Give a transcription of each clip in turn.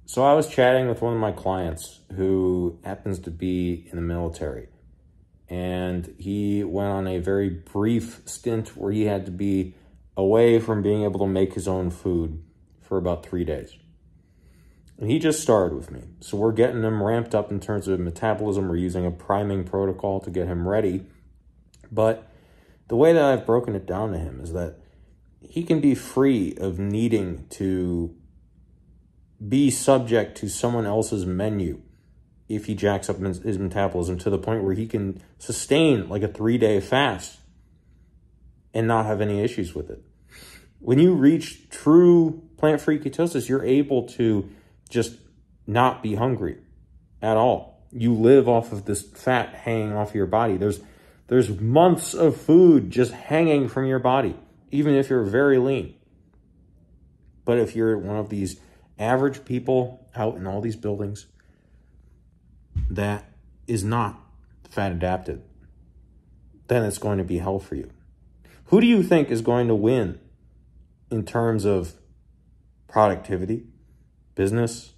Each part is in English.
So I was chatting with one of my clients who happens to be in the military, and he went on a very brief stint where he had to be away from being able to make his own food for about 3 days. And he just started with me. So we're getting him ramped up in terms of metabolism. We're using a priming protocol to get him ready. But the way that I've broken it down to him is that he can be free of needing to be subject to someone else's menu if he jacks up his metabolism to the point where he can sustain like a 3-day fast and not have any issues with it. When you reach true plant-free ketosis, you're able to just not be hungry at all. You live off of this fat hanging off your body. There's months of food just hanging from your body, even if you're very lean. But if you're one of these average people out in all these buildings that is not fat adapted, then it's going to be hell for you. Who do you think is going to win in terms of productivity, business,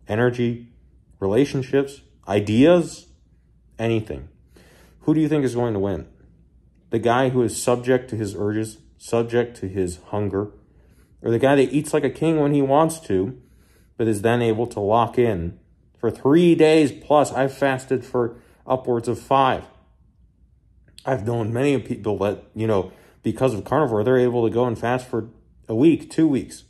energy, relationships, ideas, anything? Who do you think is going to win? The guy who is subject to his urges, subject to his hunger, or the guy that eats like a king when he wants to, but is then able to lock in for 3 days plus? I've fasted for upwards of 5. I've known many people that, because of carnivore, they're able to go and fast for a week, 2 weeks.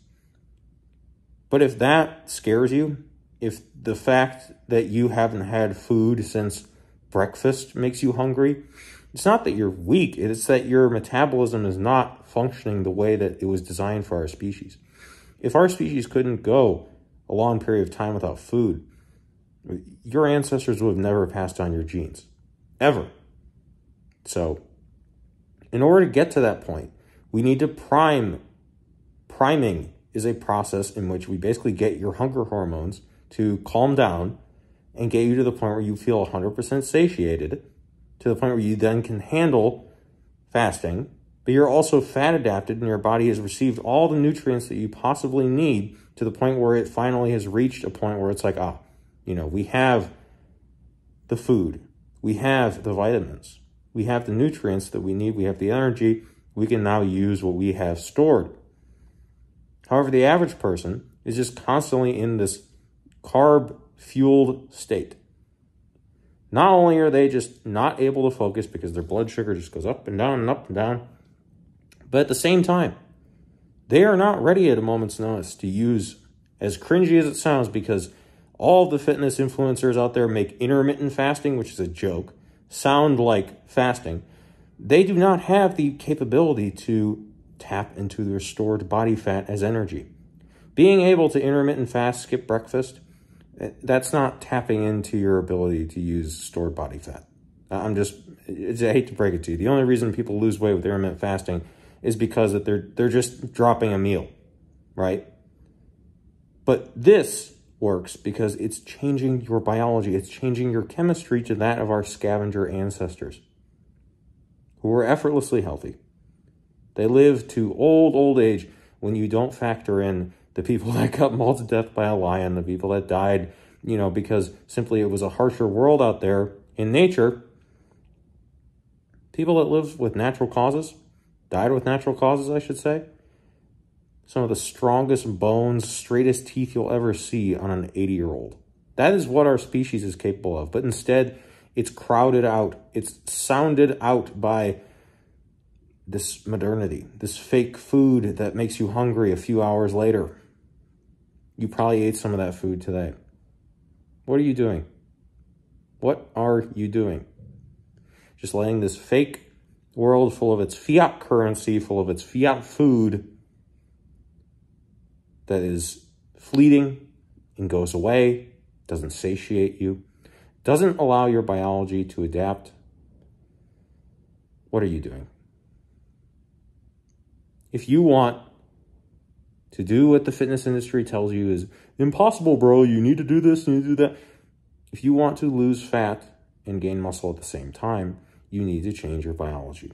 But if that scares you, if the fact that you haven't had food since breakfast makes you hungry, it's not that you're weak, it's that your metabolism is not functioning the way that it was designed for our species. If our species couldn't go a long period of time without food, your ancestors would have never passed on your genes, ever. So, in order to get to that point, we need to prime. Priming is a process in which we basically get your hunger hormones to calm down and get you to the point where you feel 100% satiated, to the point where you then can handle fasting, but you're also fat adapted and your body has received all the nutrients that you possibly need to the point where it finally has reached a point where it's like, we have the food, we have the vitamins, we have the nutrients that we need, we have the energy, we can now use what we have stored. However, the average person is just constantly in this carb-fueled state. Not only are they just not able to focus because their blood sugar just goes up and down and up and down, but at the same time, they are not ready at a moment's notice to use, as cringy as it sounds, because all the fitness influencers out there make intermittent fasting, which is a joke, sound like fasting. They do not have the capability to tap into their stored body fat as energy. Being able to intermittent fast, skip breakfast, that's not tapping into your ability to use stored body fat. I hate to break it to you. The only reason people lose weight with intermittent fasting is because that they're just dropping a meal, right? But this works because it's changing your biology. It's changing your chemistry to that of our scavenger ancestors who were effortlessly healthy. They live to old age when you don't factor in the people that got mauled to death by a lion, the people that died, because simply it was a harsher world out there in nature. People that lived with natural causes, died with natural causes, I should say. Some of the strongest bones, straightest teeth you'll ever see on an 80-year-old. That is what our species is capable of. But instead, it's crowded out. It's sounded out by this modernity, this fake food that makes you hungry a few hours later. You probably ate some of that food today. What are you doing? What are you doing? Just letting this fake world full of its fiat currency, full of its fiat food that is fleeting and goes away, doesn't satiate you, doesn't allow your biology to adapt. What are you doing? If you want to do what the fitness industry tells you is impossible, bro, you need to do this, you need to do that. If you want to lose fat and gain muscle at the same time, you need to change your biology.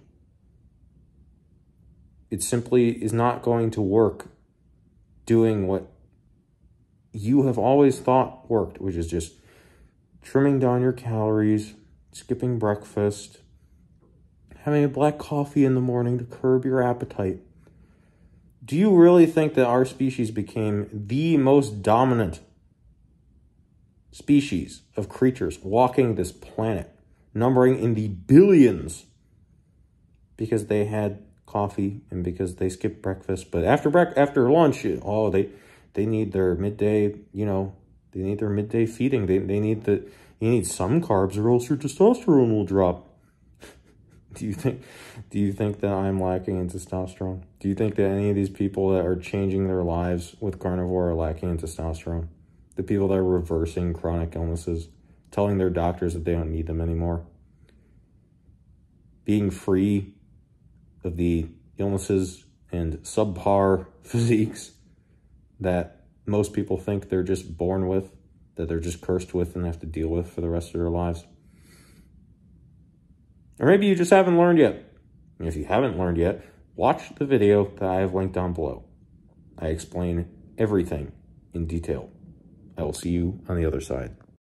It simply is not going to work doing what you have always thought worked, which is just trimming down your calories, skipping breakfast, having a black coffee in the morning to curb your appetite. Do you really think that our species became the most dominant species of creatures walking this planet, numbering in the billions, because they had coffee and because they skipped breakfast? But after lunch, oh, they need their midday, they need their midday feeding. They need you need some carbs or else your testosterone will drop. Do you think that I'm lacking in testosterone? Do you think that any of these people that are changing their lives with carnivore are lacking in testosterone? The people that are reversing chronic illnesses, telling their doctors that they don't need them anymore, being free of the illnesses and subpar physiques that most people think they're just born with, that they're just cursed with and have to deal with for the rest of their lives. Or maybe you just haven't learned yet. And if you haven't learned yet, watch the video that I have linked down below. I explain everything in detail. I will see you on the other side.